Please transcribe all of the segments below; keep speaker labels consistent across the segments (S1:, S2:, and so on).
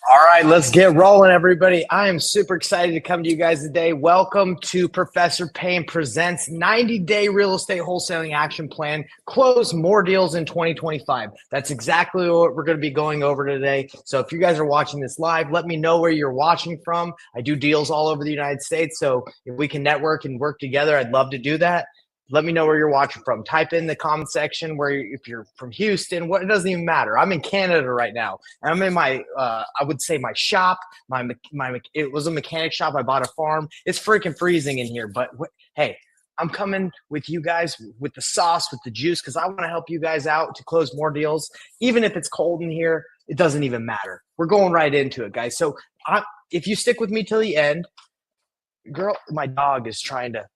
S1: All right, let's get rolling, everybody. I am super excited to come to you guys today. Welcome to Professor Payne Presents 90-Day Real Estate Wholesaling Action Plan. Close more deals in 2025. That's exactly what we're going to be going over today. So if you guys are watching this live, let me know where you're watching from. I do deals all over the United States, so if we can network and work together, I'd love to do that. Let me know where you're watching from. Type in the comment section if you're from Houston. It doesn't even matter. I'm in Canada right now, and I'm in my I would say my shop. It was a mechanic shop. I bought a farm. It's freaking freezing in here, but hey, I'm coming with you guys with the sauce, with the juice, because I want to help you guys out to close more deals. Even if it's cold in here, it doesn't even matter. We're going right into it, guys. So if you stick with me till the end, girl, my dog is trying to.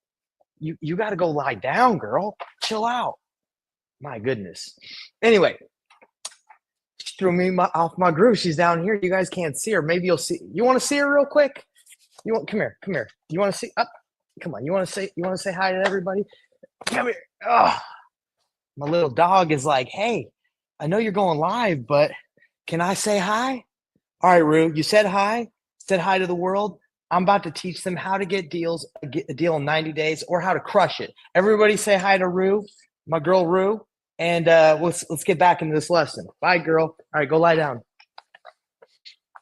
S1: You got to go lie down, girl. Chill out. My goodness. Anyway, she threw me off my groove. She's down here. You guys can't see her. Maybe you'll see. You want to see her real quick? Come here. You want to see? Up. Come on. You want to say hi to everybody? Come here. Oh, my little dog is like, hey, I know you're going live, but can I say hi? All right, Rue. You said hi. Said hi to the world. I'm about to teach them how to get a deal in 90 days, or how to crush it. Everybody say hi to Rue, my girl Rue, and let's get back into this lesson. Bye, girl. All right, go lie down.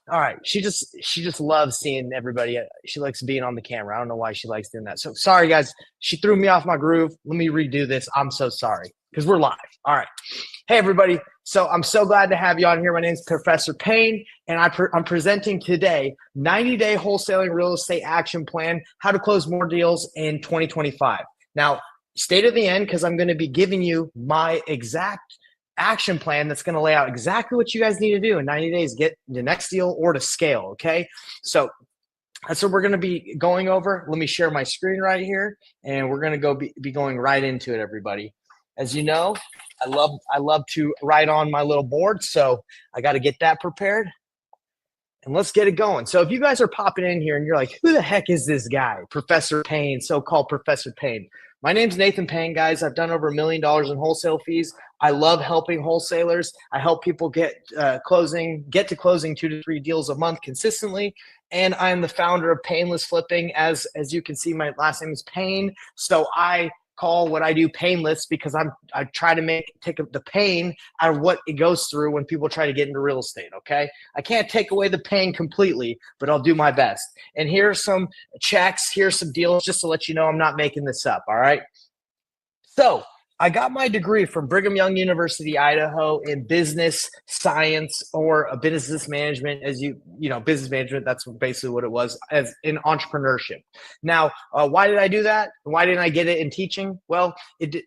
S1: All right, she just loves seeing everybody. She likes being on the camera. I don't know why she likes doing that. So sorry, guys. She threw me off my groove. Let me redo this. I'm so sorry because we're live. All right. Hey, everybody. So I'm so glad to have you on here. My name is Professor Payne, and I'm presenting today 90-Day Wholesaling Real Estate Action Plan, how to close more deals in 2025. Now, stay to the end because I'm going to be giving you my exact action plan that's going to lay out exactly what you guys need to do in 90 days, get the next deal or to scale, okay? So that's what we're going to be going over. Let me share my screen right here, and we're going to be going right into it, everybody. As you know, I love to write on my little board, so I got to get that prepared. And let's get it going. So if you guys are popping in here and you're like, who the heck is this guy, Professor Payne, so-called Professor Payne? My name's Nathan Payne, guys. I've done over $1 million in wholesale fees. I love helping wholesalers. I help people get to closing 2 to 3 deals a month consistently. And I'm the founder of Payneless Flipping. As you can see, my last name is Payne. So I call what I do painless because I try to take the pain out of what it goes through when people try to get into real estate, okay? I can't take away the pain completely, but I'll do my best. And here's some checks, here's some deals, just to let you know I'm not making this up, all right? So I got my degree from Brigham Young University, Idaho, in business science, or business management. Business management, that's basically what it was, as in entrepreneurship. Now, why did I do that? Why didn't I get it in teaching? Well,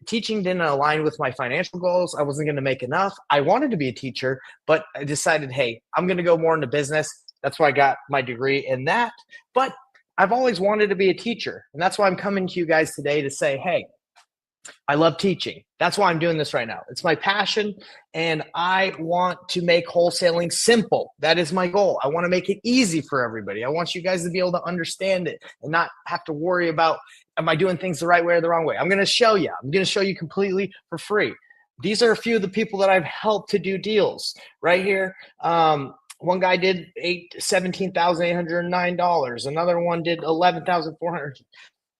S1: teaching didn't align with my financial goals. I wasn't going to make enough. I wanted to be a teacher, but I decided, hey, I'm going to go more into business. That's why I got my degree in that. But I've always wanted to be a teacher, and that's why I'm coming to you guys today to say, hey, I love teaching. That's why I'm doing this right now. It's my passion, and I want to make wholesaling simple. That is my goal. I want to make it easy for everybody. I want you guys to be able to understand it and not have to worry about, am I doing things the right way or the wrong way? I'm going to show you. I'm going to show you completely for free. These are a few of the people that I've helped to do deals right here. One guy did $17,809. Another one did $11,400.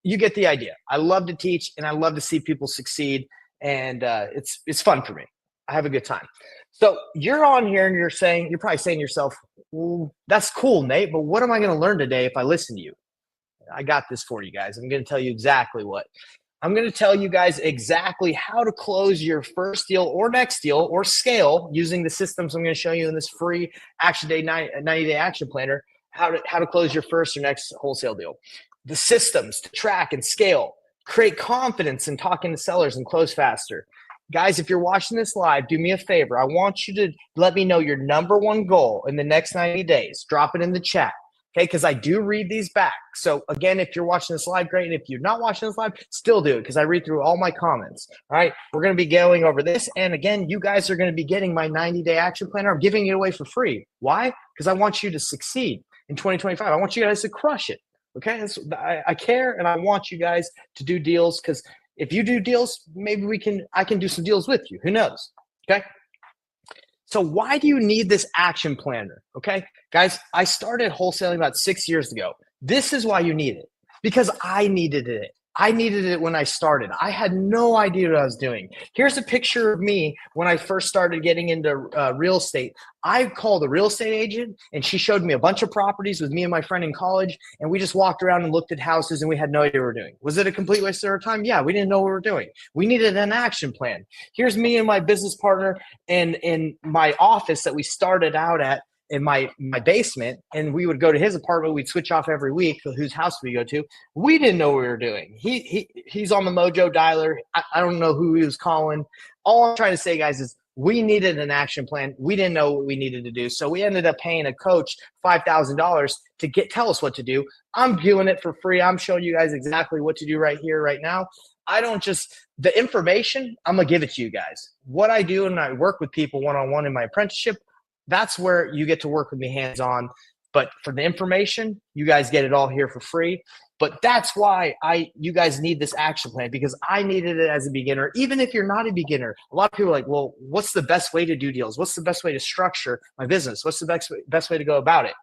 S1: You get the idea. I love to teach, and I love to see people succeed, and it's fun for me. I have a good time. So you're on here, and you're probably saying to yourself, well, that's cool, Nate, but what am I going to learn today if I listen to you? I got this for you guys. I'm going to tell you exactly what. I'm going to tell you guys exactly how to close your first deal or next deal or scale using the systems I'm going to show you in this free 90-day action planner, how to close your first or next wholesale deal. The systems to track and scale, create confidence in talking to sellers and close faster. Guys, if you're watching this live, do me a favor. I want you to let me know your number one goal in the next 90 days. Drop it in the chat, okay? Because I do read these back. So again, if you're watching this live, great. And if you're not watching this live, still do it because I read through all my comments. All right, we're going to be going over this. And again, you guys are going to be getting my 90-day action planner. I'm giving it away for free. Why? Because I want you to succeed in 2025. I want you guys to crush it. Okay, I care, and I want you guys to do deals, because if you do deals, maybe I can do some deals with you. Who knows? Okay. So why do you need this action planner? Okay, guys, I started wholesaling about 6 years ago. This is why you need it, because I needed it. I needed it when I started. I had no idea what I was doing. Here's a picture of me when I first started getting into real estate. I called a real estate agent and she showed me a bunch of properties with me and my friend in college. And we just walked around and looked at houses and we had no idea what we were doing. Was it a complete waste of our time? Yeah, we didn't know what we were doing. We needed an action plan. Here's me and my business partner in my office that we started out at in my basement, and we would go to his apartment. We'd switch off every week whose house we go to. We didn't know what we were doing. He's on the Mojo dialer. I don't know who he was calling. All I'm trying to say, guys, is we needed an action plan. We didn't know what we needed to do, so we ended up paying a coach $5,000 to tell us what to do. I'm doing it for free. I'm showing you guys exactly what to do right here, right now. I don't just the information. I'm gonna give it to you guys. What I do, and I work with people one-on-one in my apprenticeship. That's where you get to work with me hands-on. But for the information, you guys get it all here for free. But that's why you guys need this action plan, because I needed it as a beginner. Even if you're not a beginner, a lot of people are like, well, what's the best way to do deals? What's the best way to structure my business? What's the best way to go about it?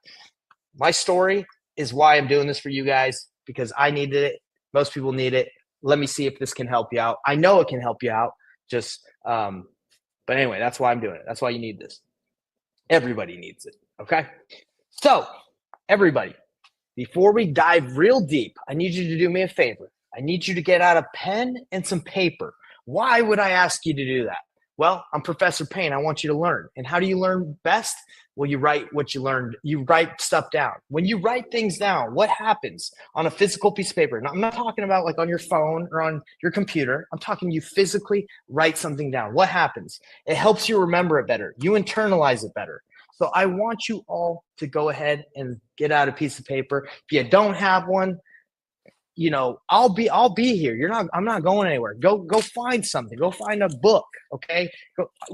S1: My story is why I'm doing this for you guys, because I needed it. Most people need it. Let me see if this can help you out. I know it can help you out. But anyway, that's why I'm doing it. That's why you need this. Everybody needs it, okay? So, everybody, before we dive real deep, I need you to do me a favor. I need you to get out a pen and some paper. Why would I ask you to do that? Well, I'm Professor Payne. I want you to learn. And how do you learn best? Well, you write what you learned. You write stuff down. When you write things down, what happens on a physical piece of paper? Now, I'm not talking about like on your phone or on your computer. I'm talking you physically write something down. What happens? It helps you remember it better. You internalize it better. So I want you all to go ahead and get out a piece of paper. If you don't have one, you know, I'll be here. I'm not going anywhere. Go find something. Go find a book. Okay.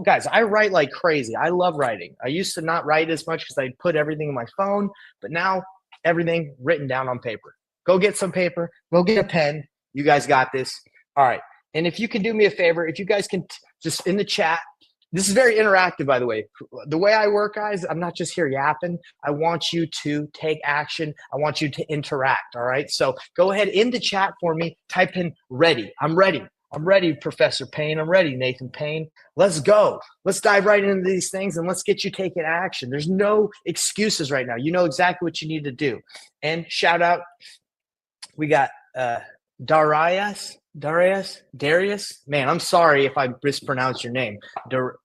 S1: Guys, I write like crazy. I love writing. I used to not write as much because I'd put everything in my phone, but now everything written down on paper. Go get some paper. Go get a pen. You guys got this. All right. And if you can do me a favor, if you guys can just in the chat, this is very interactive, by the way. The way I work, guys, I'm not just here yapping. I want you to take action. I want you to interact, all right? So go ahead in the chat for me. Type in ready. I'm ready. I'm ready, Professor Payne. I'm ready, Nathan Payne. Let's go. Let's dive right into these things and let's get you taking action. There's no excuses right now. You know exactly what you need to do. And shout out, we got Darius. Man, I'm sorry if I mispronounce your name.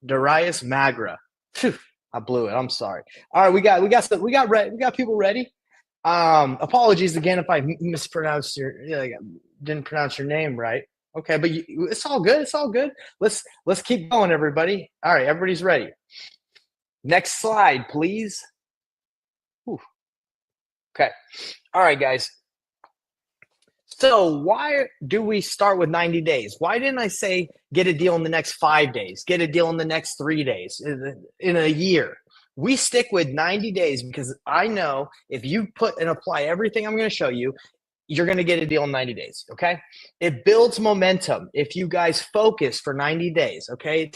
S1: Darius Magra. Phew, I blew it. I'm sorry. All right, we got people ready. Apologies again if I mispronounced didn't pronounce your name right. Okay, but it's all good. It's all good. Let's keep going, everybody. All right, everybody's ready. Next slide, please. Whew. Okay. All right, guys. So why do we start with 90 days? Why didn't I say get a deal in the next 5 days, get a deal in the next 3 days, in a year? We stick with 90 days because I know if you put and apply everything I'm going to show you, you're going to get a deal in 90 days, okay? It builds momentum if you guys focus for 90 days, okay?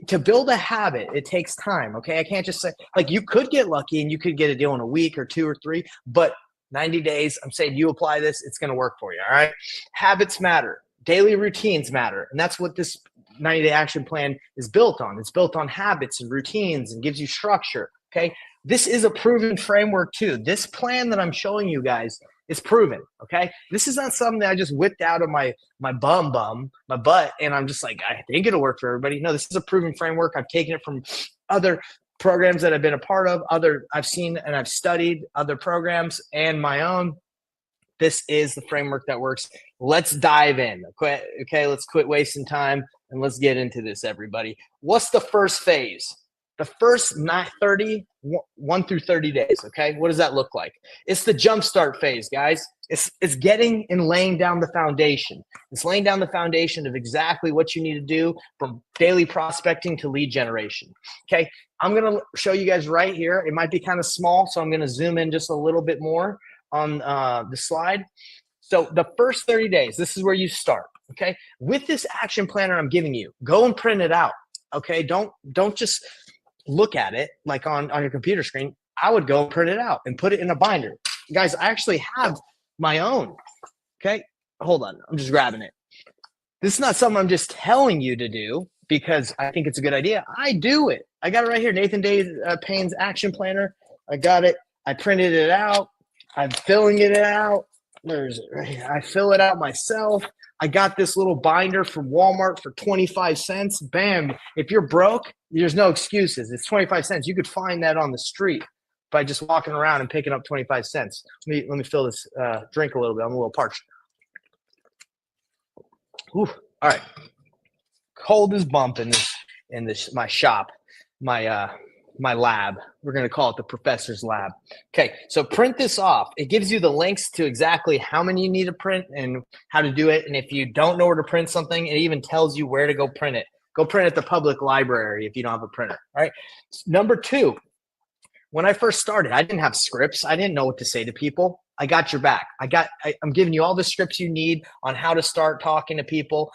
S1: To build a habit, it takes time, okay? I can't just say, like, you could get lucky and you could get a deal in a week or 2 or 3, but 90 days, I'm saying you apply this, it's going to work for you, all right? Habits matter. Daily routines matter. And that's what this 90-day action plan is built on. It's built on habits and routines and gives you structure, okay? This is a proven framework too. This plan that I'm showing you guys is proven, okay? This is not something that I just whipped out of my butt, and I'm just like, I think it'll work for everybody. No, this is a proven framework. I've taken it from other programs that I've been a part of, I've seen and I've studied other programs and my own. This is the framework that works. Let's dive in. Okay, let's quit wasting time and let's get into this, everybody. What's the first phase? The first 1 through 30 days, okay? What does that look like? It's the jumpstart phase, guys. It's getting and laying down the foundation. It's laying down the foundation of exactly what you need to do from daily prospecting to lead generation, okay? I'm going to show you guys right here. It might be kind of small, so I'm going to zoom in just a little bit more on the slide. So the first 30 days, this is where you start, okay? With this action planner I'm giving you, go and print it out, okay? Don't just look at it like on your computer screen, I would go print it out and put it in a binder. Guys, I actually have my own. Okay, hold on. I'm just grabbing it. This is not something I'm just telling you to do because I think it's a good idea. I do it. I got it right here. Nathan Payne's action planner. I got it. I printed it out. I'm filling it out. Where is it? Right here. I fill it out myself. I got this little binder from Walmart for 25 cents. Bam. If you're broke, there's no excuses. It's 25 cents. You could find that on the street by just walking around and picking up 25 cents. Let me fill this drink a little bit. I'm a little parched. Ooh, all right. Cold as bump in this my shop, my lab. We're going to call it the professor's lab. Okay, so print this off. It gives you the links to exactly how many you need to print and how to do it. And if you don't know where to print something, it even tells you where to go print it. Go print at the public library if you don't have a printer. All right. Number 2, when I first started, I didn't have scripts. I didn't know what to say to people. I got your back. I'm giving you all the scripts you need on how to start talking to people.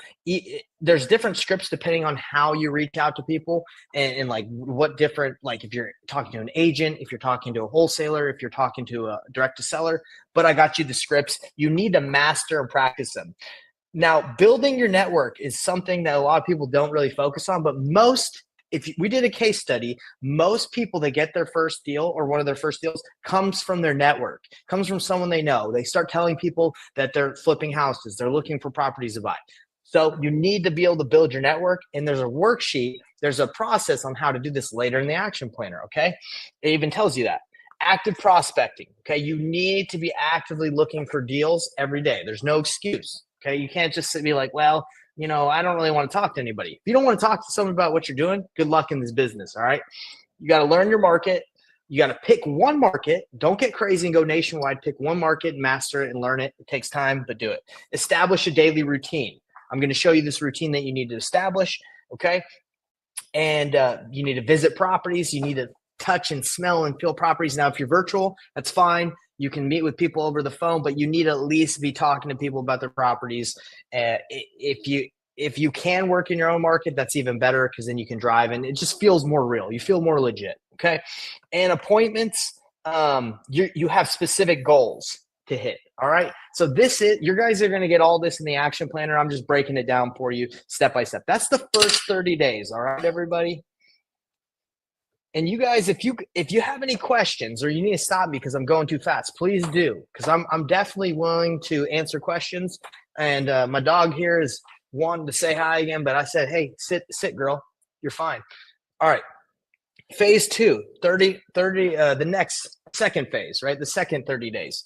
S1: There's different scripts depending on how you reach out to people and like what different, like if you're talking to an agent, if you're talking to a wholesaler, if you're talking to a direct to seller, but I got you the scripts. You need to master and practice them. Now, building your network is something that a lot of people don't really focus on, but if we did a case study, most people that get their first deal or one of their first deals comes from their network, comes from someone they know. They start telling people that they're flipping houses, they're looking for properties to buy. So you need to be able to build your network, and there's a worksheet, there's a process on how to do this later in the action planner, okay? It even tells you that. Active prospecting, okay? You need to be actively looking for deals every day. There's no excuse, okay? You can't just be like, well, you know, I don't really want to talk to anybody. If you don't want to talk to someone about what you're doing, good luck in this business, all right? You got to learn your market. You got to pick one market. Don't get crazy and go nationwide. Pick one market, master it, and learn it. It takes time, but do it. Establish a daily routine. I'm going to show you this routine that you need to establish, okay? And you need to visit properties. You need to touch and smell and feel properties. Now, if you're virtual, that's fine. You can meet with people over the phone, but you need to at least be talking to people about their properties. If you can work in your own market, that's even better because then you can drive and it just feels more real. You feel more legit, okay? And appointments, you have specific goals to hit, all right? So you guys are going to get all this in the action planner. I'm just breaking it down for you step by step. That's the first 30 days, all right, everybody? And you guys, if you have any questions or you need to stop me because I'm going too fast, please do, because I'm definitely willing to answer questions. And my dog here is wanting to say hi again, but I said, hey, sit, girl, you're fine. All right. Phase 2, 30, the next second phase, right? The second 30 days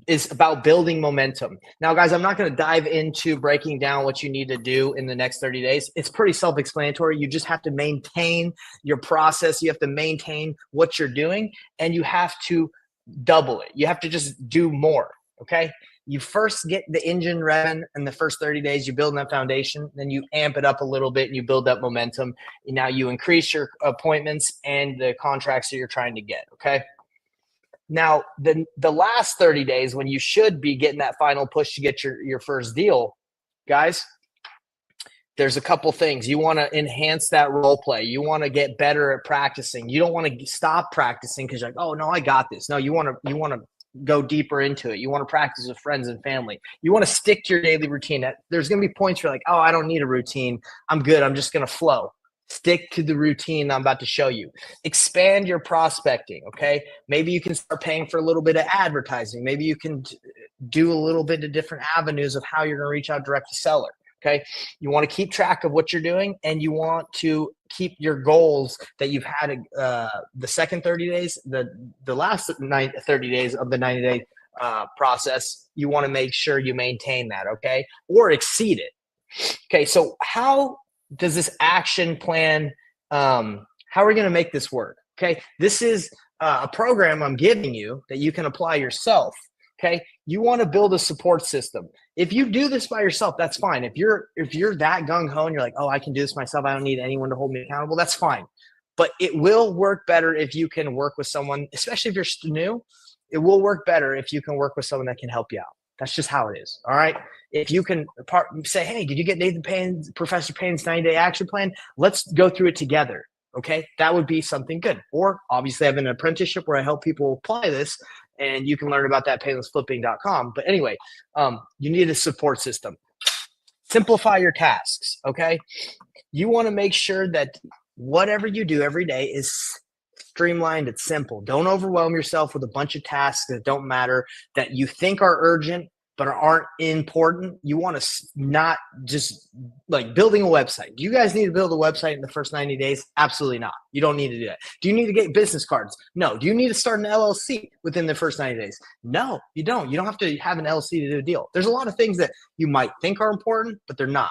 S1: is about building momentum. Now, guys, I'm not going to dive into breaking down what you need to do in the next 30 days. It's pretty self-explanatory. You just have to maintain your process. You have to maintain what you're doing, and you have to double it. You have to just do more, okay? You first get the engine revving in the first 30 days. You build that foundation, then you amp it up a little bit, and you build that momentum. And now you increase your appointments and the contracts that you're trying to get, okay? Now, the last 30 days when you should be getting that final push to get your first deal, guys, there's a couple things. You want to enhance that role play. You want to get better at practicing. You don't want to stop practicing because you're like, oh, no, I got this. No, you want to go deeper into it. You want to practice with friends and family. You want to stick to your daily routine. There's going to be points where you're like, oh, I don't need a routine. I'm good. I'm just going to flow. Stick to the routine I'm about to show you. Expand your prospecting, okay? Maybe you can start paying for a little bit of advertising. Maybe you can do a little bit of different avenues of how you're going to reach out direct to seller, okay? You want to keep track of what you're doing, and you want to keep your goals that you've had the second 30 days, the last 30 days of the 90-day process. You want to make sure you maintain that, okay? Or exceed it. Okay, so how does this action plan, how are we going to make this work? Okay, this is a program I'm giving you that you can apply yourself. Okay, you want to build a support system. If you do this by yourself, that's fine. If you're that gung-ho and you're like, oh, I can do this myself, I don't need anyone to hold me accountable, that's fine. But it will work better if you can work with someone, especially if you're new. It will work better if you can work with someone that can help you out. That's just how it is, all right? If you can say, hey, did you get Professor Payne's 90-day action plan? Let's go through it together. Okay, that would be something good. Or obviously, I have an apprenticeship where I help people apply this, and you can learn about that at paynlessflipping.com. But anyway, you need a support system. Simplify your tasks. Okay, you want to make sure that whatever you do every day is streamlined. It's simple. Don't overwhelm yourself with a bunch of tasks that don't matter, that you think are urgent but aren't important. You want to not just like building a website. Do you guys need to build a website in the first 90 days? Absolutely not. You don't need to do that. Do you need to get business cards? No. Do you need to start an LLC within the first 90 days? No, you don't. You don't have to have an LLC to do a deal. There's a lot of things that you might think are important, but they're not.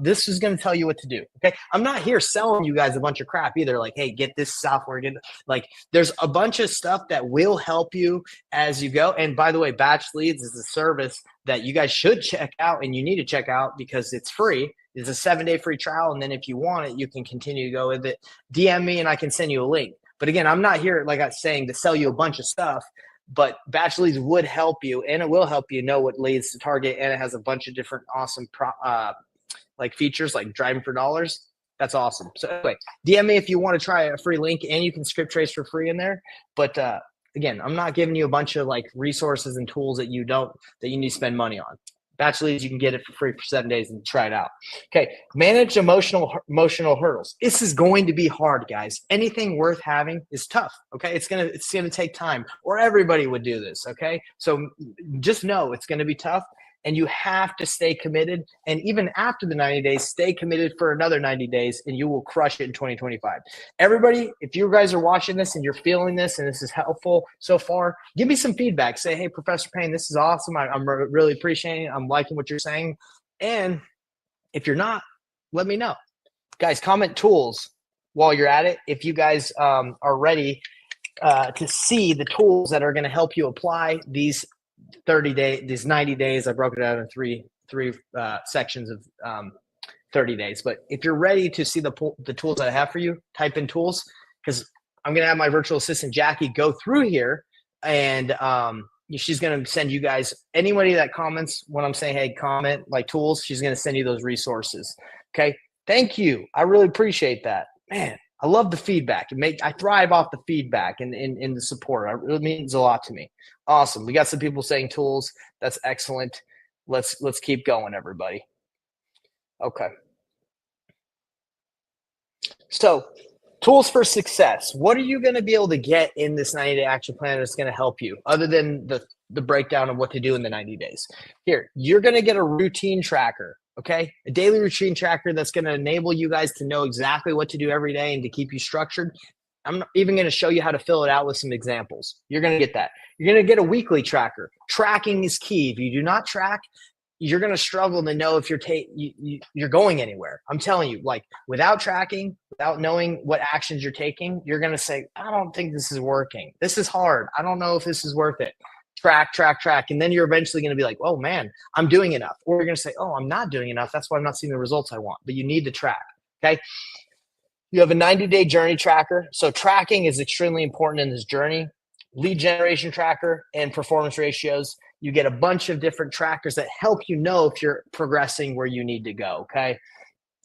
S1: This is going to tell you what to do. Okay. I'm not here selling you guys a bunch of crap either. Like, hey, get this software. There's a bunch of stuff that will help you as you go. And by the way, Batch Leads is a service that you guys should check out, and you need to check out because it's free. It's a 7-day free trial. And then if you want it, you can continue to go with it. DM me and I can send you a link. But again, I'm not here, like I was saying, to sell you a bunch of stuff. But Batch Leads would help you, and it will help you know what leads to target. And it has a bunch of different awesome like features like driving for dollars. That's awesome. So anyway, DM me if you want to try a free link, and you can script trace for free in there. But again, I'm not giving you a bunch of like resources and tools that you need to spend money on. Batch Leads, you can get it for free for 7 days and try it out. Okay, manage emotional hurdles. This is going to be hard, guys. Anything worth having is tough. Okay, it's gonna take time, or everybody would do this. Okay, so just know it's gonna be tough. And you have to stay committed. And even after the 90 days, stay committed for another 90 days, and you will crush it in 2025. Everybody, if you guys are watching this and you're feeling this and this is helpful so far, give me some feedback. Say, hey, Professor Payne, this is awesome. I'm really appreciating it. I'm liking what you're saying. And if you're not, let me know. Guys, comment tools while you're at it. If you guys are ready to see the tools that are going to help you apply these 90 days. I broke it out in three sections of 30 days. But if you're ready to see the tools that I have for you, type in tools, because I'm going to have my virtual assistant, Jackie, go through here, and she's going to send you guys, anybody that comments when I'm saying, hey, comment like tools, she's going to send you those resources. Okay. Thank you. I really appreciate that, man. I love the feedback. I thrive off the feedback and the support. It really means a lot to me. Awesome. We got some people saying tools. That's excellent. Let's keep going, everybody. Okay. So tools for success. What are you going to be able to get in this 90-day action plan that's going to help you, other than the breakdown of what to do in the 90 days? Here, you're going to get a routine tracker. Okay, a daily routine tracker that's going to enable you guys to know exactly what to do every day and to keep you structured. I'm even going to show you how to fill it out with some examples. You're going to get that. You're going to get a weekly tracker. Tracking is key. If you do not track, you're going to struggle to know if you're going anywhere. I'm telling you, like, without tracking, without knowing what actions you're taking, you're going to say, I don't think this is working. This is hard. I don't know if this is worth it. Track. And then you're eventually going to be like, oh man, I'm doing enough. Or you're going to say, oh, I'm not doing enough. That's why I'm not seeing the results I want. But you need to track. Okay. You have a 90-day journey tracker. So tracking is extremely important in this journey. Lead generation tracker and performance ratios. You get a bunch of different trackers that help you know if you're progressing where you need to go. Okay.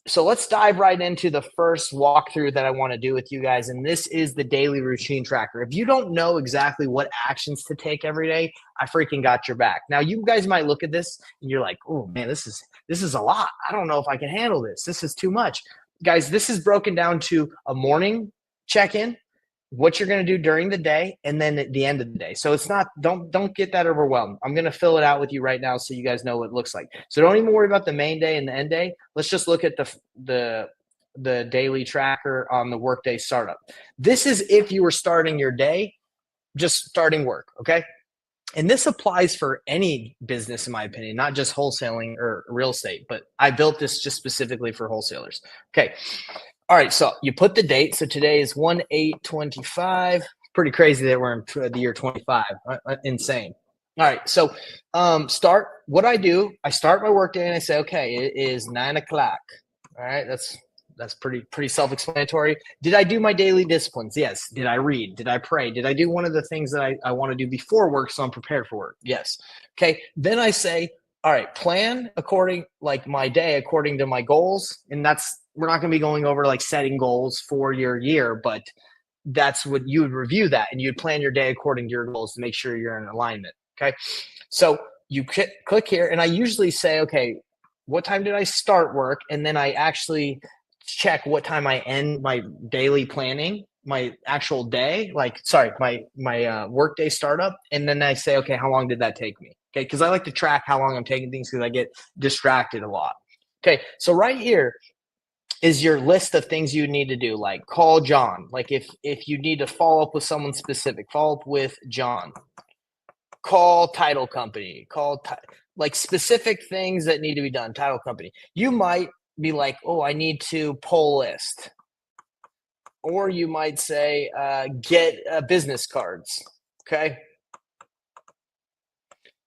S1: So let's dive right into the first walkthrough that I want to do with you guys. And this is the daily routine tracker. If you don't know exactly what actions to take every day, I freaking got your back. Now, you guys might look at this and you're like, oh man, this is a lot. I don't know if I can handle this. This is too much. Guys, this is broken down to a morning check-in, what you're going to do during the day, and then at the end of the day. So it's not, don't get that overwhelmed. I'm going to fill it out with you right now so you guys know what it looks like. So don't even worry about the main day and the end day. Let's just look at the daily tracker on the workday startup. This is if you were starting your day, just starting work, okay? And this applies for any business, in my opinion, not just wholesaling or real estate, but I built this just specifically for wholesalers. Okay. All right, so you put the date. So today is 1/8/25. Pretty crazy that we're in the year 25. Insane. All right, so start. What I do, I start my workday and I say, okay, it is 9 o'clock. All right, that's pretty self-explanatory. Did I do my daily disciplines? Yes. Did I read? Did I pray? Did I do one of the things that I want to do before work so I'm prepared for work? Yes. Okay. Then I say, all right, plan according, like my day according to my goals. And we're not going to be going over like setting goals for your year, but that's what you would review that, and you'd plan your day according to your goals to make sure you're in alignment. Okay. So you click here, and I usually say, okay, what time did I start work? And then I actually check what time I end my daily planning, my actual day, my work day startup. And then I say, okay, how long did that take me? Okay. Cause I like to track how long I'm taking things because I get distracted a lot. Okay. So right here is your list of things you need to do. Like call John. Like if you need to follow up with someone specific, follow up with John. Call title company, like specific things that need to be done, title company. You might be like, oh, I need to pull list. Or you might say, get business cards, okay?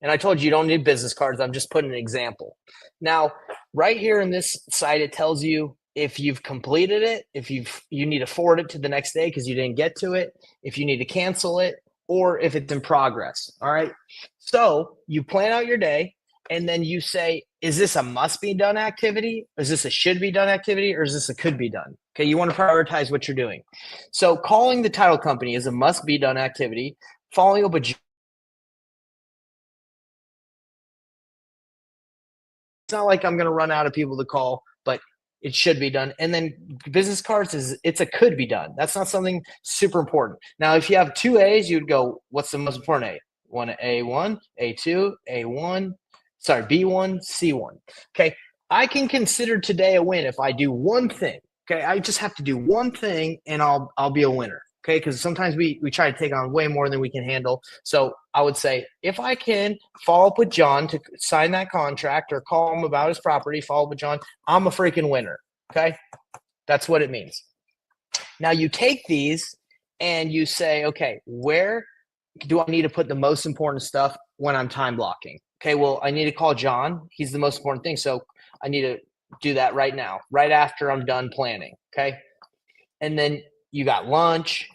S1: And I told you don't need business cards. I'm just putting an example. Now, right here in this site, it tells you if you've completed it, if you need to forward it to the next day because you didn't get to it, if you need to cancel it, or if it's in progress. All right. So you plan out your day, and then you say, is this a must be done activity? Is this a should be done activity? Or is this a could be done? Okay. You want to prioritize what you're doing. So calling the title company is a must be done activity. Following up with, it's not like I'm going to run out of people to call, but it should be done. And then business cards it's a could be done. That's not something super important. Now, if you have two A's, you'd go, what's the most important A? A1, A2, A1, sorry, B1, C1. Okay. I can consider today a win if I do one thing. Okay. I just have to do one thing and I'll be a winner. Okay. Because sometimes we try to take on way more than we can handle. So I would say, if I can follow up with John to sign that contract or call him about his property, follow up with John, I'm a freaking winner. Okay. That's what it means. Now you take these and you say, okay, where do I need to put the most important stuff when I'm time blocking? Okay. Well, I need to call John. He's the most important thing. So I need to do that right now, right after I'm done planning. Okay. And then you got lunch.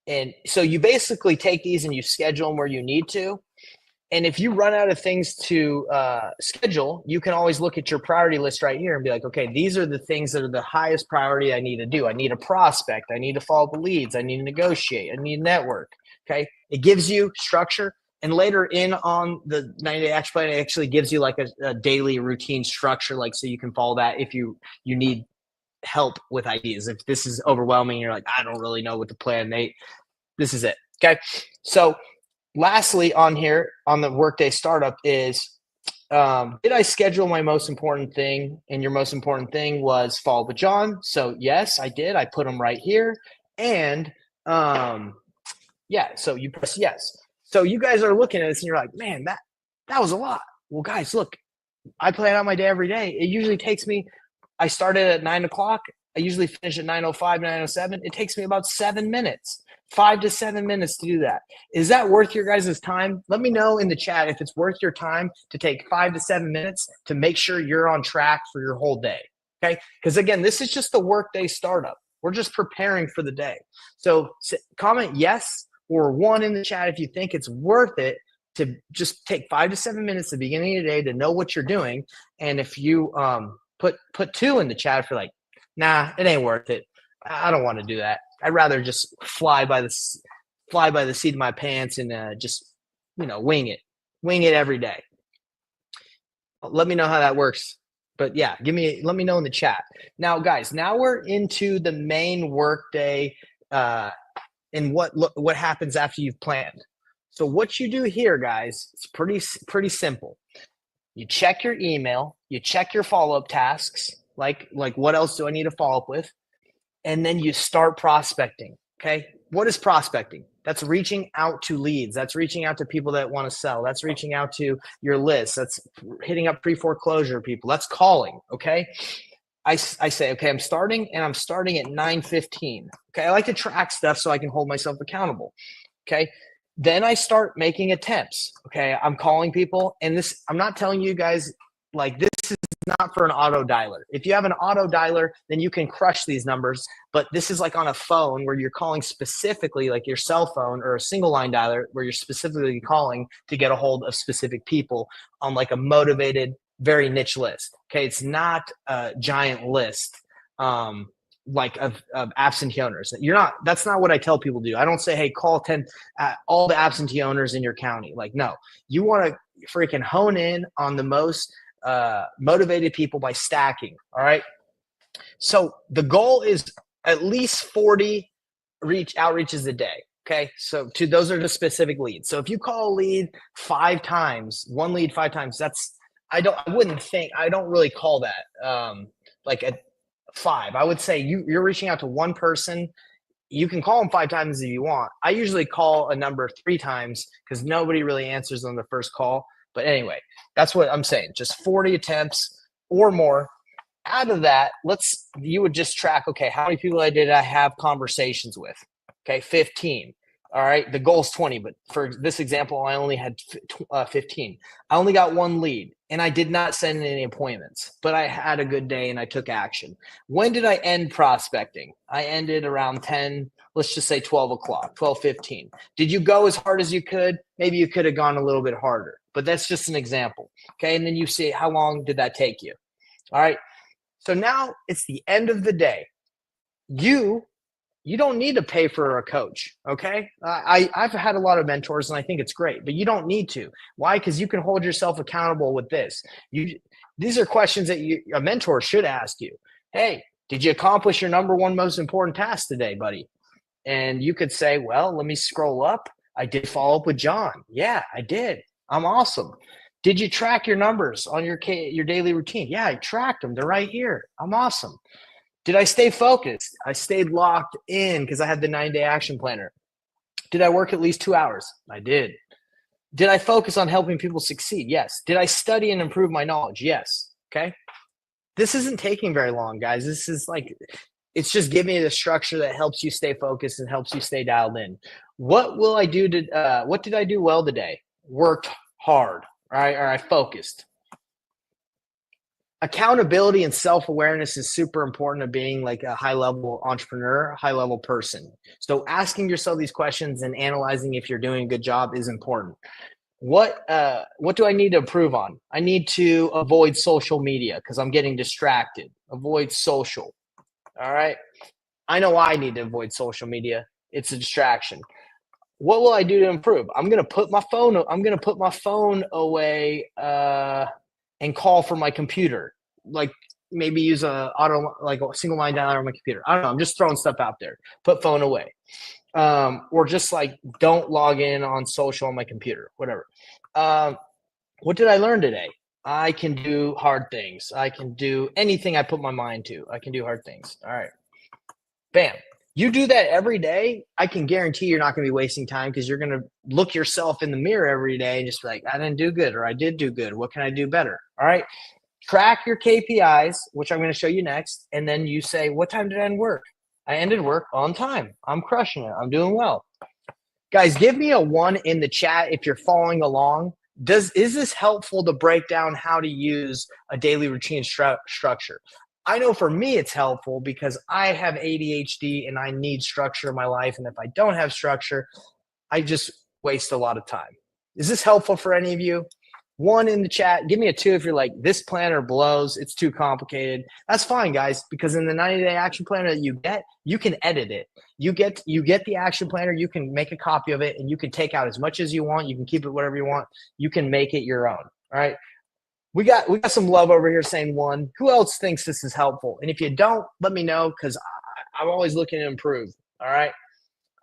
S1: And so you basically take these and you schedule them where you need to. And if you run out of things to schedule, you can always look at your priority list right here and be like, okay, these are the things that are the highest priority I need to do. I need a prospect. I need to follow up with leads. I need to negotiate. I need to network. Okay. It gives you structure. And later in on the 90-day action plan, it actually gives you like a daily routine structure, like so you can follow that if you need help with ideas. If this is overwhelming, you're like, I don't really know what to plan. This is it. Okay. So lastly on here on the workday startup is, did I schedule my most important thing? And your most important thing was follow up with John. So yes, I did. I put them right here. And yeah, so you press yes. So you guys are looking at this and you're like, man, that was a lot. Well, guys, look, I plan out my day every day. It usually takes me, I started at 9 o'clock. I usually finish at 9:05, 9:07. It takes me about 7 minutes. 5 to 7 minutes to do that. Is that worth your guys' time? Let me know in the chat if it's worth your time to take 5 to 7 minutes to make sure you're on track for your whole day. Okay. Because again, this is just the workday startup. We're just preparing for the day. So comment yes or one in the chat if you think it's worth it to just take 5 to 7 minutes at the beginning of the day to know what you're doing. And if you put 2 in the chat if you're like, nah, it ain't worth it. I don't want to do that. I'd rather just fly by the seat of my pants and just, wing it every day. Let me know how that works. But yeah, let me know in the chat. Now, guys, now we're into the main workday and what happens after you've planned. So what you do here, guys, it's pretty simple. You check your email, you check your follow-up tasks, like what else do I need to follow up with? And then you start prospecting. Okay. What is prospecting? That's reaching out to leads. That's reaching out to people that want to sell. That's reaching out to your list. That's hitting up pre-foreclosure people. That's calling. Okay. I say, okay, I'm starting at 9:15. Okay. I like to track stuff so I can hold myself accountable. Okay. Then I start making attempts. Okay. I'm calling people, and I'm not telling you guys like this is not for an auto dialer. If you have an auto dialer, then you can crush these numbers. But this is like on a phone where you're calling specifically, like your cell phone or a single line dialer, where you're specifically calling to get a hold of specific people on like a motivated, very niche list. Okay, it's not a giant list. Like of absentee owners. That's not what I tell people to do. I don't say, hey, call 10 all the absentee owners in your county. Like, no, you want to freaking hone in on the most motivated people by stacking. All right. So the goal is at least 40 outreaches a day. Okay. So those are the specific leads. So if you call a lead 5 times, one lead 5 times, I don't really call that like a 5. I would say you're reaching out to one person. You can call them 5 times if you want. I usually call a number 3 times because nobody really answers on the first call. But anyway, that's what I'm saying. Just 40 attempts or more. Out of that, you would just track, okay, how many people did I have conversations with? Okay, 15. All right, the goal is 20, but for this example, I only had 15. I only got 1 lead, and I did not send any appointments, but I had a good day and I took action. When did I end prospecting? I ended around 10, let's just say 12 o'clock, 12:15. Did you go as hard as you could? Maybe you could have gone a little bit harder, but that's just an example. Okay, and then you see how long did that take you? All right, so now it's the end of the day. You don't need to pay for a coach, okay? I've had a lot of mentors, and I think it's great, but you don't need to. Why? Because you can hold yourself accountable with this. These are questions that a mentor should ask you. Hey, did you accomplish your number one most important task today, buddy? And you could say, well, let me scroll up. I did follow up with John. Yeah, I did. I'm awesome. Did you track your numbers on your daily routine? Yeah, I tracked them. They're right here. I'm awesome. Did I stay focused? I stayed locked in because I had the 9-day action planner. Did I work at least 2 hours? I did. Did I focus on helping people succeed? Yes. Did I study and improve my knowledge? Yes. Okay. This isn't taking very long, guys. This is it's just giving you the structure that helps you stay focused and helps you stay dialed in. What did I do well today? Worked hard, right? Or I focused. Accountability and self-awareness is super important to being like a high-level entrepreneur, high-level person. So asking yourself these questions and analyzing if you're doing a good job is important. What do I need to improve on? I need to avoid social media because I'm getting distracted. Avoid social. All right. I know I need to avoid social media. It's a distraction. What will I do to improve? I'm gonna put my phone away and call from my computer, like maybe use a single line dialer on my computer. I don't know. I'm just throwing stuff out there. Put phone away, or just like don't log in on social on my computer. Whatever. What did I learn today? I can do hard things. I can do anything I put my mind to. I can do hard things. All right. Bam. You do that every day, I can guarantee you're not going to be wasting time because you're going to look yourself in the mirror every day and just be like, I didn't do good or I did do good. What can I do better? All right. Track your KPIs, which I'm going to show you next. And then you say, what time did I end work? I ended work on time. I'm crushing it. I'm doing well. Guys, give me a 1 in the chat if you're following along. Is this helpful to break down how to use a daily routine structure? I know for me it's helpful because I have ADHD and I need structure in my life. And if I don't have structure, I just waste a lot of time. Is this helpful for any of you? 1 in the chat. Give me a 2 if you're like, this planner blows. It's too complicated. That's fine, guys, because in the 90-day action planner that you get, you can edit it. You get the action planner. You can make a copy of it and you can take out as much as you want. You can keep it whatever you want. You can make it your own. All right. We got some love over here saying 1. Who else thinks this is helpful? And if you don't, let me know because I'm always looking to improve. All right.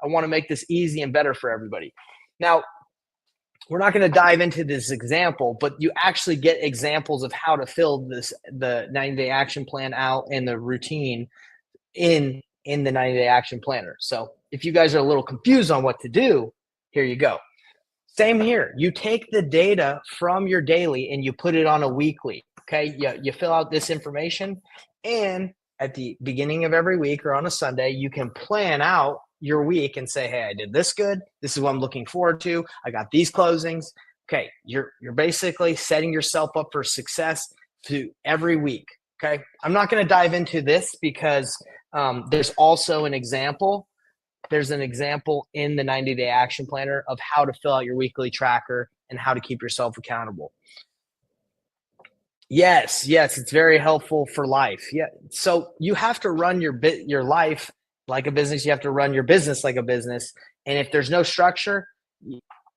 S1: I want to make this easy and better for everybody. Now, we're not going to dive into this example, but you actually get examples of how to fill the 90-day action plan out and the routine in the 90-day action planner. So if you guys are a little confused on what to do, here you go. Same here. You take the data from your daily and you put it on a weekly. Okay. You fill out this information, and at the beginning of every week or on a Sunday, you can plan out your week and say, hey, I did this good. This is what I'm looking forward to. I got these closings. Okay. You're basically setting yourself up for success, to every week. Okay. I'm not going to dive into this because there's also an example. There's an example in the 90-day action planner of how to fill out your weekly tracker and how to keep yourself accountable. Yes, it's very helpful for life. Yeah. So you have to run your life like a business. You have to run your business like a business. And if there's no structure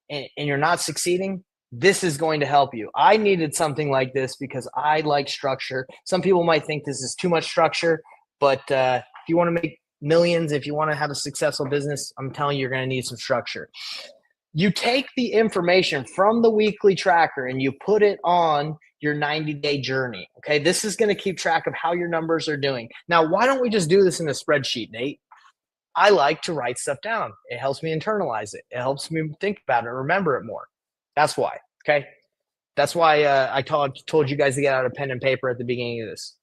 S1: and you're not succeeding, this is going to help you. I needed something like this because I like structure. Some people might think this is too much structure, but if you want to make millions, if you want to have a successful business, I'm telling you, you're going to need some structure. You take the information from the weekly tracker and you put it on your 90-day journey. Okay. This is going to keep track of how your numbers are doing. Now, why don't we just do this in a spreadsheet, Nate? I like to write stuff down. It helps me internalize it. It helps me think about it, remember it more. That's why. Okay. That's why I told you guys to get out a pen and paper at the beginning of this.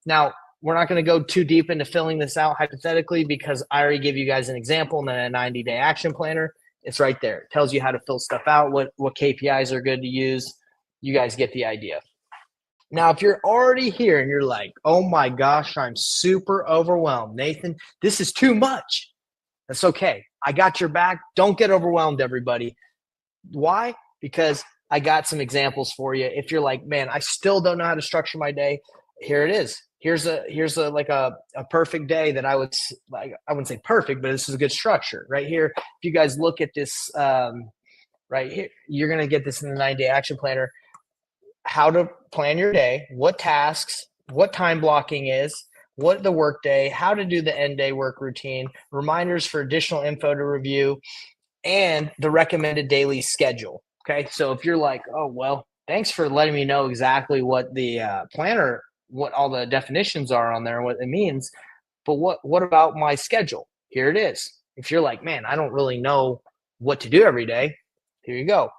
S1: Now, we're not going to go too deep into filling this out hypothetically because I already gave you guys an example in the 90-day action planner. It's right there. It tells you how to fill stuff out, what KPIs are good to use. You guys get the idea. Now, if you're already here and you're like, oh my gosh, I'm super overwhelmed, Nathan, this is too much. That's okay. I got your back. Don't get overwhelmed, everybody. Why? Because I got some examples for you. If you're like, man, I still don't know how to structure my day, here it is. Here's a like a perfect day that I would like. I wouldn't say perfect, but this is a good structure right here. If you guys look at this right here, you're gonna get this in the 90-day action planner. How to plan your day, what tasks, what time blocking is, what the work day, how to do the end day work routine, reminders for additional info to review, and the recommended daily schedule. Okay, so if you're like, oh well, thanks for letting me know exactly what the planner, what all the definitions are on there and what it means, but what about my schedule? Here it is. If you're like, man, I don't really know what to do every day, here you go.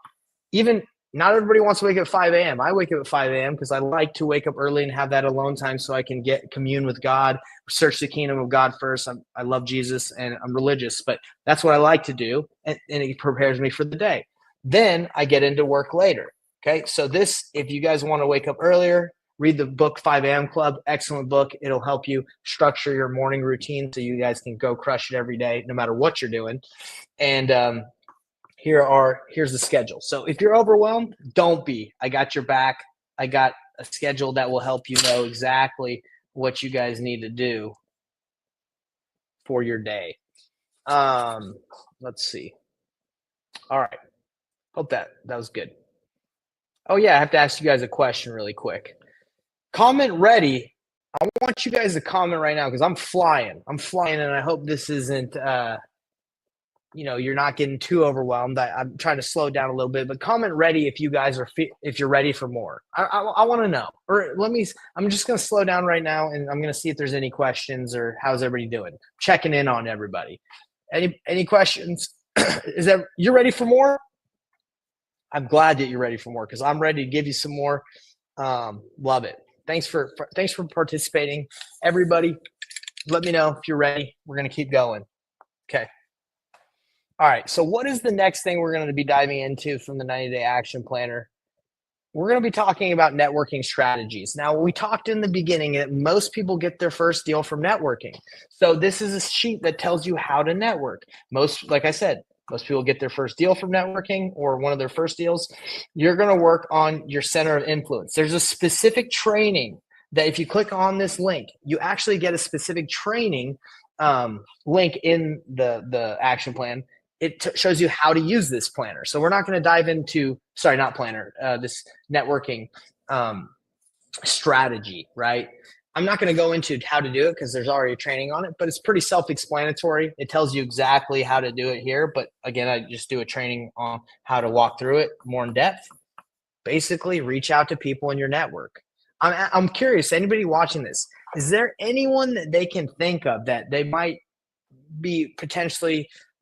S1: Even not everybody wants to wake up at 5 a.m. I wake up at 5 a.m. because I like to wake up early and have that alone time so I can commune with God, search the kingdom of God first. I love Jesus and I'm religious, but that's what I like to do. And it prepares me for the day. Then I get into work later. Okay. So this, if you guys want to wake up earlier, read the book 5 a.m. Club. Excellent book. It'll help you structure your morning routine so you guys can go crush it every day, no matter what you're doing. And, here's the schedule. So if you're overwhelmed, don't be. I got your back. I got a schedule that will help you know exactly what you guys need to do for your day. Let's see. All right. Hope that was good. Oh yeah, I have to ask you guys a question really quick. Comment ready. I want you guys to comment right now because I'm flying, and I hope this isn't you're not getting too overwhelmed. I'm trying to slow down a little bit, but comment ready if you guys if you're ready for more. I want to know. Or I'm just going to slow down right now and I'm going to see if there's any questions or how's everybody doing. Checking in on everybody. Any questions? You're ready for more? I'm glad that you're ready for more because I'm ready to give you some more. Love it. Thanks for participating. Everybody, let me know if you're ready. We're going to keep going. Okay. All right. So what is the next thing we're going to be diving into from the 90-day action planner? We're going to be talking about networking strategies. Now, we talked in the beginning that most people get their first deal from networking. So this is a sheet that tells you how to network. Like I said, most people get their first deal from networking or one of their first deals. You're going to work on your center of influence. There's a specific training that if you click on this link, you actually get a specific training link in the action plan. It shows you how to use this planner. So we're not going to dive into, this networking strategy, right? I'm not going to go into how to do it because there's already a training on it, but it's pretty self-explanatory. It tells you exactly how to do it here. But again, I just do a training on how to walk through it more in depth. Basically, reach out to people in your network. I'm curious, anybody watching this, is there anyone that they can think of that they might be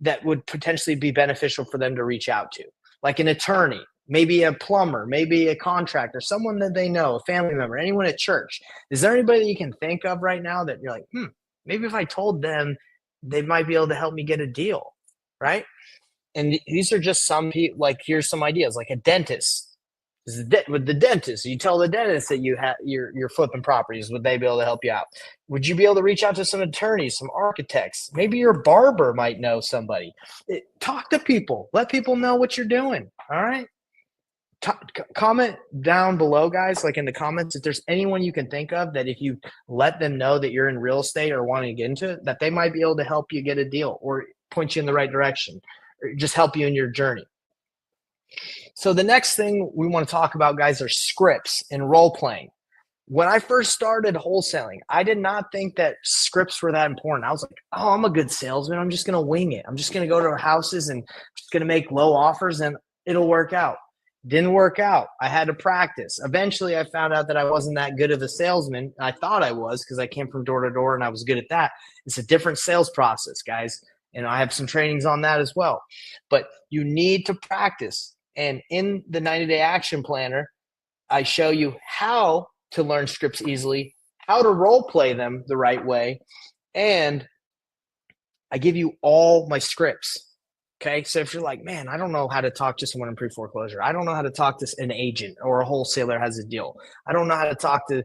S1: that would potentially be beneficial for them to reach out to? Like an attorney, maybe a plumber, maybe a contractor, someone that they know, a family member, anyone at church. Is there anybody that you can think of right now that you're like, maybe if I told them, they might be able to help me get a deal, right? And these are just some people, like here's some ideas, like a dentist. With the dentist, you tell the dentist that you're flipping properties. Would they be able to help you out? Would you be able to reach out to some attorneys, some architects? Maybe your barber might know somebody. Talk to people. Let people know what you're doing. All right. Comment down below, guys, like in the comments, if there's anyone you can think of that if you let them know that you're in real estate or wanting to get into it, that they might be able to help you get a deal or point you in the right direction or just help you in your journey. So the next thing we want to talk about, guys, are scripts and role playing. When I first started wholesaling, I did not think that scripts were that important. I was like, oh, I'm a good salesman. I'm just going to wing it. I'm just going to go to houses and just going to make low offers and it'll work out. Didn't work out. I had to practice. Eventually, I found out that I wasn't that good of a salesman. I thought I was because I came from door to door and I was good at that. It's a different sales process, guys. And I have some trainings on that as well. But you need to practice. And in the 90-day action planner, I show you how to learn scripts easily, how to role play them the right way, and I give you all my scripts. Okay, so if you're like, man, I don't know how to talk to someone in pre-foreclosure. I don't know how to talk to an agent or a wholesaler has a deal. I don't know how to talk to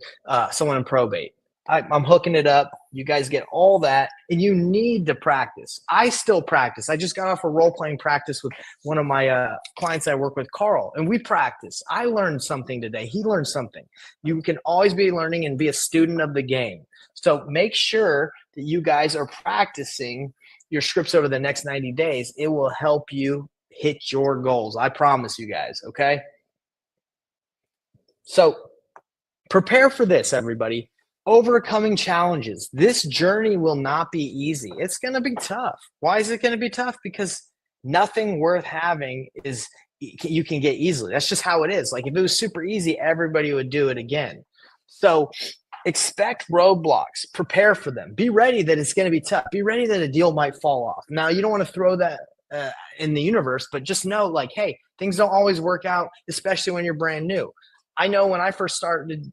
S1: someone in probate. I'm hooking it up. You guys get all that, and you need to practice. I still practice. I just got off a role-playing practice with one of my clients I work with, Carl, and we practice. I learned something today. He learned something. You can always be learning and be a student of the game. So make sure that you guys are practicing your scripts over the next 90 days. It will help you hit your goals. I promise you guys, okay? So prepare for this, everybody. Overcoming challenges. This journey will not be easy. It's going to be tough. Why is it going to be tough? Because nothing worth having is you can get easily. That's just how it is. Like if it was super easy, everybody would do it again. So expect roadblocks, prepare for them. Be ready that it's going to be tough. Be ready that a deal might fall off. Now, you don't want to throw that in the universe, but just know like, hey, things don't always work out, especially when you're brand new. I know when I first started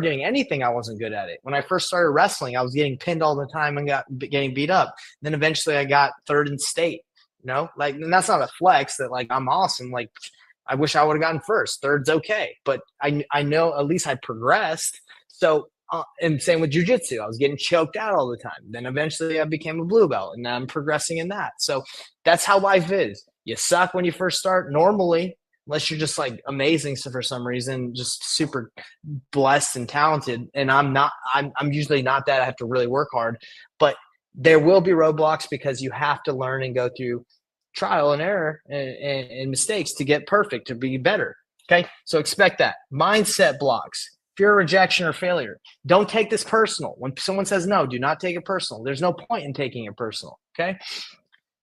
S1: doing anything, I wasn't good at it. When I first started wrestling, I was getting pinned all the time and getting beat up. Then eventually I got third in state, like, and that's not a flex that like, I'm awesome. Like I wish I would have gotten first. Third's okay. But I know at least I progressed. So, and same with jujitsu, I was getting choked out all the time. Then eventually I became a blue belt and now I'm progressing in that. So that's how life is. You suck when you first start normally, unless you're just like amazing for some reason, just super blessed and talented. And I'm usually not that. I have to really work hard, but there will be roadblocks because you have to learn and go through trial and error and mistakes to get perfect, to be better. Okay. So expect that. Mindset blocks. Fear of rejection or failure. Don't take this personal. When someone says no, do not take it personal. There's no point in taking it personal. Okay.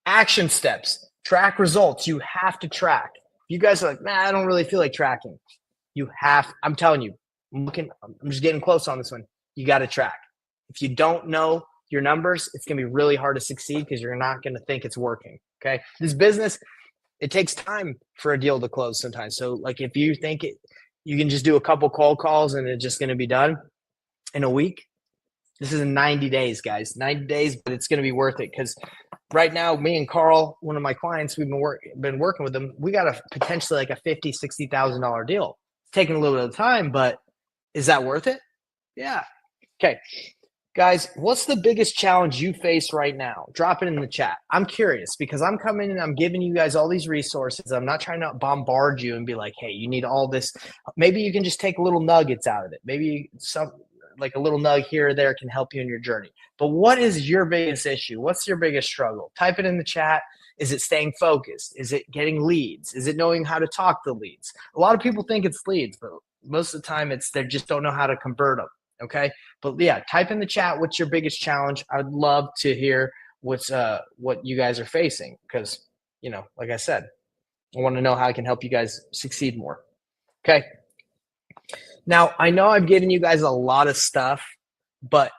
S1: Action steps. Track results. You have to track. You guys are like, I don't really feel like tracking. I'm telling you, I'm just getting close on this one. You got to track. If you don't know your numbers, it's going to be really hard to succeed because you're not going to think it's working. Okay. This business, it takes time for a deal to close sometimes. So like if you think you can just do a couple cold calls and it's just going to be done in a week. This is in 90 days, guys. 90 days, but it's going to be worth it because right now, me and Carl, one of my clients, we've been working with them. We got a potentially like a $50,000, $60,000 deal. It's taking a little bit of time, but is that worth it? Yeah. Okay. Guys, what's the biggest challenge you face right now? Drop it in the chat. I'm curious because I'm coming and I'm giving you guys all these resources. I'm not trying to bombard you and be like, hey, you need all this. Maybe you can just take little nuggets out of it. Maybe like a little nug here or there can help you in your journey. But what is your biggest issue? What's your biggest struggle? Type it in the chat. Is it staying focused? Is it getting leads? Is it knowing how to talk to leads? A lot of people think it's leads, but most of the time they just don't know how to convert them. Okay. But yeah, type in the chat. What's your biggest challenge? I'd love to hear what you guys are facing. Cause like I said, I want to know how I can help you guys succeed more. Okay. Now I know I've given you guys a lot of stuff, but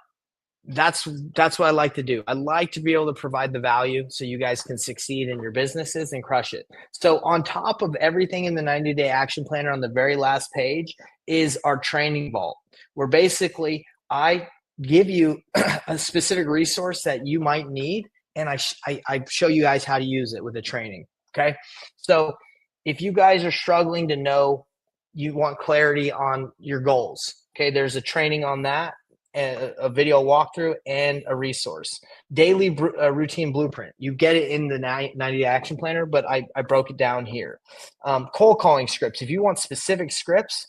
S1: that's what I like to do. I like to be able to provide the value so you guys can succeed in your businesses and crush it. So on top of everything in the 90-day action planner on the very last page is our training vault, where basically I give you a specific resource that you might need, and I show you guys how to use it with the training. Okay. So if you guys are struggling to know you want clarity on your goals. Okay, there's a training on that, a video walkthrough, and a resource. Daily routine blueprint. You get it in the 90-day action planner, but I broke it down here. Cold calling scripts. If you want specific scripts,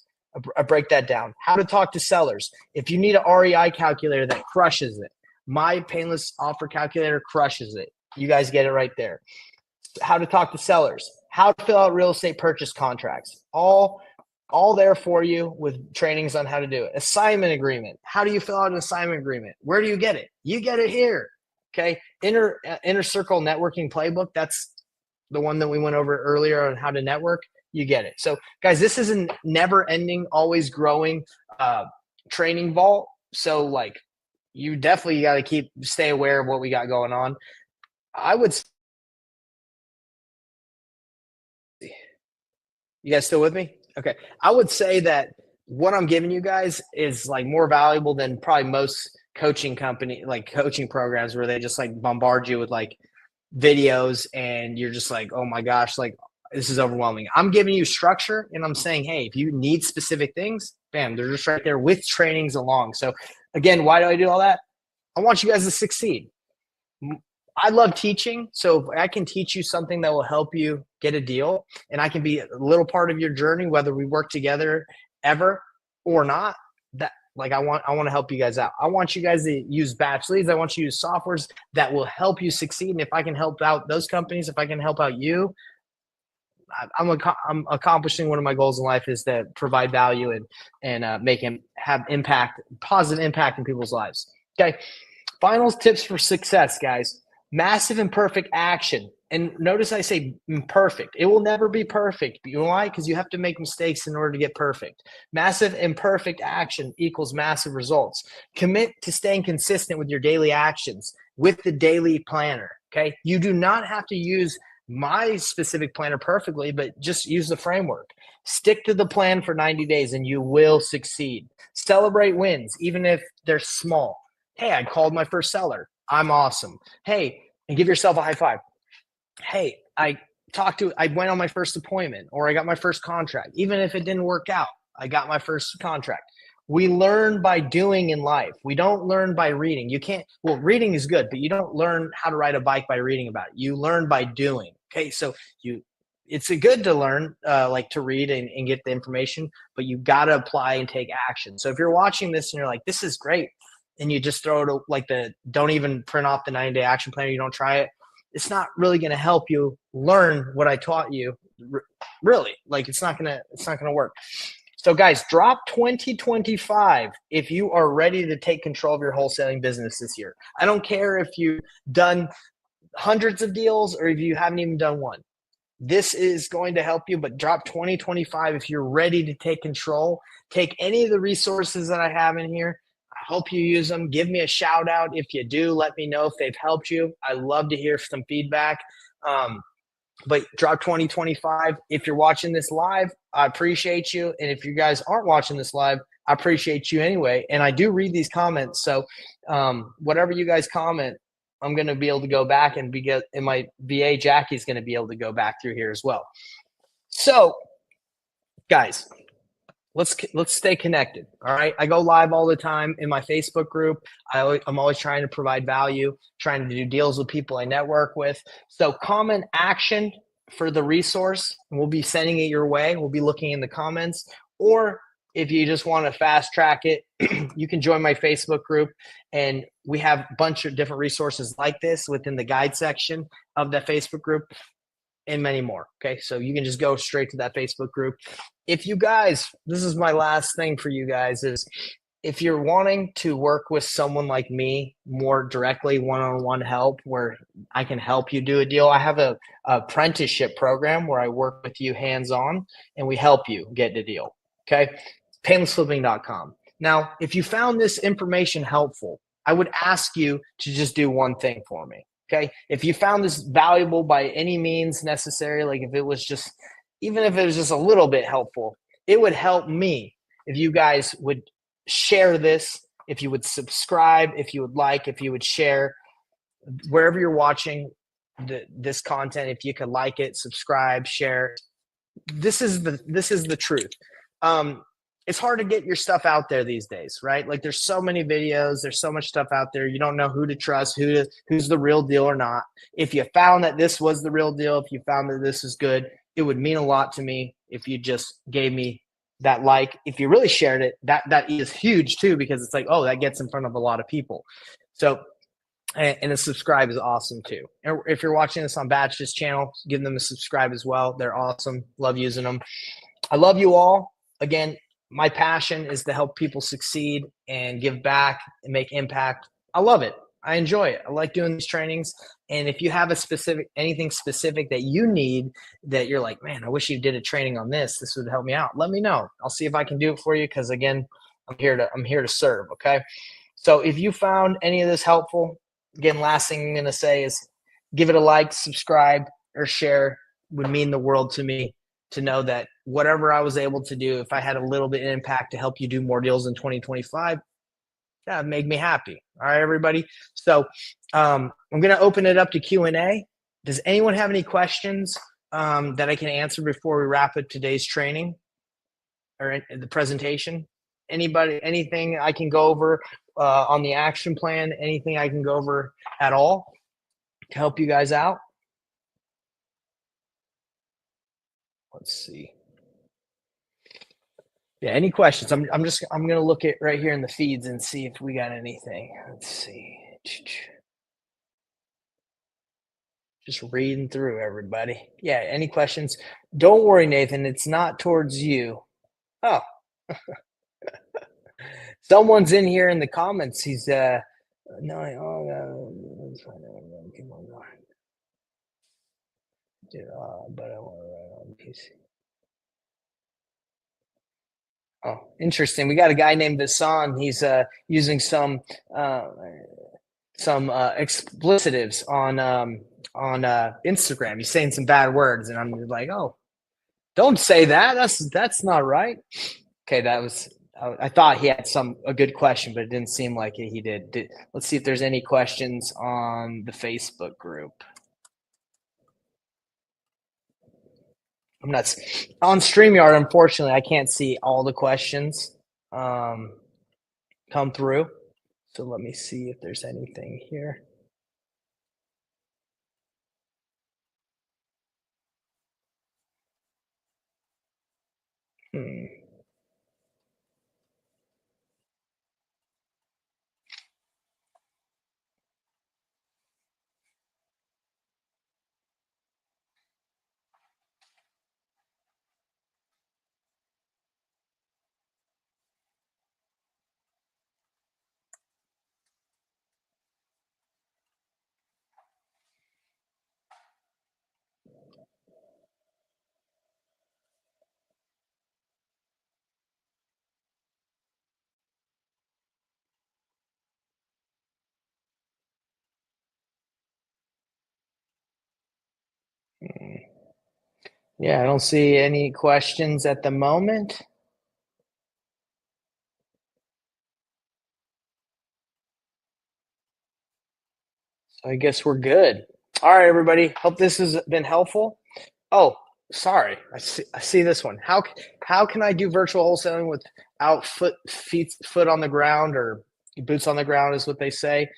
S1: I break that down. How to talk to sellers. If you need an REI calculator that crushes it, my Payneless offer calculator crushes it. You guys get it right there. How to talk to sellers. How to fill out real estate purchase contracts. All there for you with trainings on how to do it. Assignment agreement. How do you fill out an assignment agreement? Where do you get it? You get it here. Okay. Inner circle networking playbook. That's the one that we went over earlier on how to network. You get it. So guys, this is a never ending, always growing training vault. So like you definitely got to stay aware of what we got going on. I would. You guys still with me? Okay. I would say that what I'm giving you guys is like more valuable than probably most coaching programs where they just like bombard you with like videos and you're just like, oh my gosh, like this is overwhelming. I'm giving you structure and I'm saying, hey, if you need specific things, bam, they're just right there with trainings along. So again, why do I do all that? I want you guys to succeed. I love teaching. So if I can teach you something that will help you get a deal and I can be a little part of your journey, whether we work together ever or not, that like I want to help you guys out. I want you guys to use batch leads. I want you to use softwares that will help you succeed. And if I can help out those companies, if I can help out you, I'm accomplishing one of my goals in life is to provide value and make him have positive impact in people's lives. Okay. Final tips for success, guys. Massive imperfect action. And notice I say imperfect. It will never be perfect. You know why? Because you have to make mistakes in order to get perfect. Massive imperfect action equals massive results. Commit to staying consistent with your daily actions with the daily planner. Okay. You do not have to use my specific planner perfectly, but just use the framework. Stick to the plan for 90 days and you will succeed. Celebrate wins, even if they're small. Hey, I called my first seller. I'm awesome. Hey, and give yourself a high five. Hey, I went on my first appointment or I got my first contract. Even if it didn't work out, I got my first contract. We learn by doing in life. We don't learn by reading. Reading is good, but you don't learn how to ride a bike by reading about it. You learn by doing. Okay, so it's good to learn, like to read and get the information, but you got to apply and take action. So if you're watching this and you're like, this is great, and you just throw it like don't even print off the 90-day action plan, you don't try it, it's not really going to help you learn what I taught you. Really, like it's not going to work. So guys, drop 2025 if you are ready to take control of your wholesaling business this year. I don't care if you've done hundreds of deals or if you haven't even done one. This is going to help you, but drop 2025 if you're ready to take control. Take any of the resources that I have in here. I hope you use them. Give me a shout out if you do. Let me know if they've helped you. I love to hear some feedback. But drop 2025. If you're watching this live, I appreciate you. And if you guys aren't watching this live, I appreciate you anyway. And I do read these comments. So whatever you guys comment, I'm going to be able to go back and my VA Jackie's going to be able to go back through here as well. So guys, let's stay connected. All right. I go live all the time in my Facebook group. I'm always trying to provide value, trying to do deals with people I network with. So comment action for the resource. We'll be sending it your way. We'll be looking in the comments, or if you just want to fast track it, you can join my Facebook group, and we have a bunch of different resources like this within the guide section of that Facebook group and many more. Okay. So you can just go straight to that Facebook group. If you guys, this is my last thing for you guys, is if you're wanting to work with someone like me more directly, one-on-one help where I can help you do a deal, I have a apprenticeship program where I work with you hands-on and we help you get the deal. Okay. Paynelessflipping.com. Now, if you found this information helpful, I would ask you to just do one thing for me. Okay. If you found this valuable by any means necessary, like if it was just, even if it was just a little bit helpful, it would help me if you guys would share this, if you would subscribe, if you would share wherever you're watching this content. If you could like it, subscribe, share. This is the truth. it's hard to get your stuff out there these days, right? Like there's so many videos, there's so much stuff out there. You don't know who to trust, who's the real deal or not. If you found that this was the real deal, if you found that this is good, it would mean a lot to me if you just gave me that like. If you really shared it, that is huge too, because it's like, oh, that gets in front of a lot of people. So and a subscribe is awesome too. And if you're watching this on Batch's channel, give them a subscribe as well. They're awesome. Love using them. I love you all. Again, my passion is to help people succeed and give back and make impact. I love it. I enjoy it. I like doing these trainings. And if you have anything specific that you need, that you're like, man, I wish you did a training on this. This would help me out. Let me know. I'll see if I can do it for you. Because again, I'm here to serve. Okay. So if you found any of this helpful, again, last thing I'm going to say is give it a like, subscribe, or share. Would mean the world to me to know that whatever I was able to do, if I had a little bit of impact to help you do more deals in 2025, that made me happy. All right, everybody. So I'm going to open it up to Q&A. Does anyone have any questions that I can answer before we wrap up today's training or the presentation? Anybody, anything I can go over on the action plan, anything I can go over at all to help you guys out? Let's see. Yeah, any questions? I'm gonna look at right here in the feeds and see if we got anything. Let's see. Just reading through everybody. Yeah, any questions? Don't worry, Nathan. It's not towards you. Oh, someone's in here in the comments. He's no, but I want to write on PC. Oh, interesting. We got a guy named Hassan. He's using some explicitives on Instagram. He's saying some bad words, and I'm like, oh, don't say that. That's not right. Okay, that was. I thought he had a good question, but it didn't seem like he did. Let's see if there's any questions on the Facebook group. I'm not on StreamYard. Unfortunately, I can't see all the questions come through. So let me see if there's anything here. Yeah, I don't see any questions at the moment. So I guess we're good. All right, everybody. Hope this has been helpful. Oh, sorry. I see this one. How can I do virtual wholesaling without foot on the ground, or boots on the ground is what they say.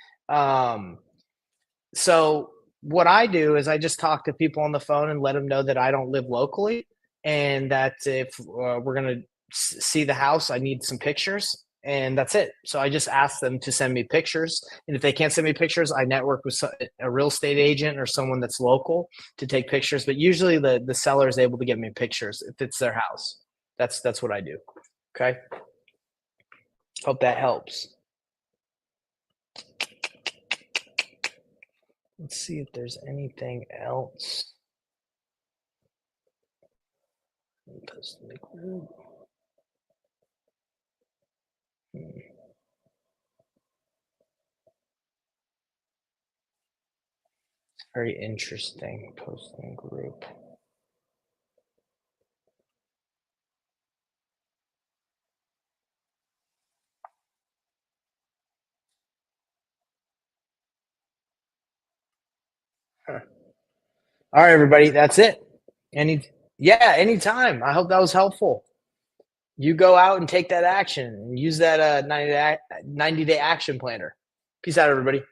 S1: So what I do is I just talk to people on the phone and let them know that I don't live locally, and that if we're going to see the house, I need some pictures, and that's it. So I just ask them to send me pictures, and if they can't send me pictures, I network with a real estate agent or someone that's local to take pictures. But usually the seller is able to get me pictures if it's their house. That's what I do. Okay. Hope that helps. Let's see if there's anything else. Post in the group. Very interesting. Posting group. Huh. All right, everybody. That's it. Anytime. I hope that was helpful. you go out and take that action and use that 90-day action planner. Peace out, everybody.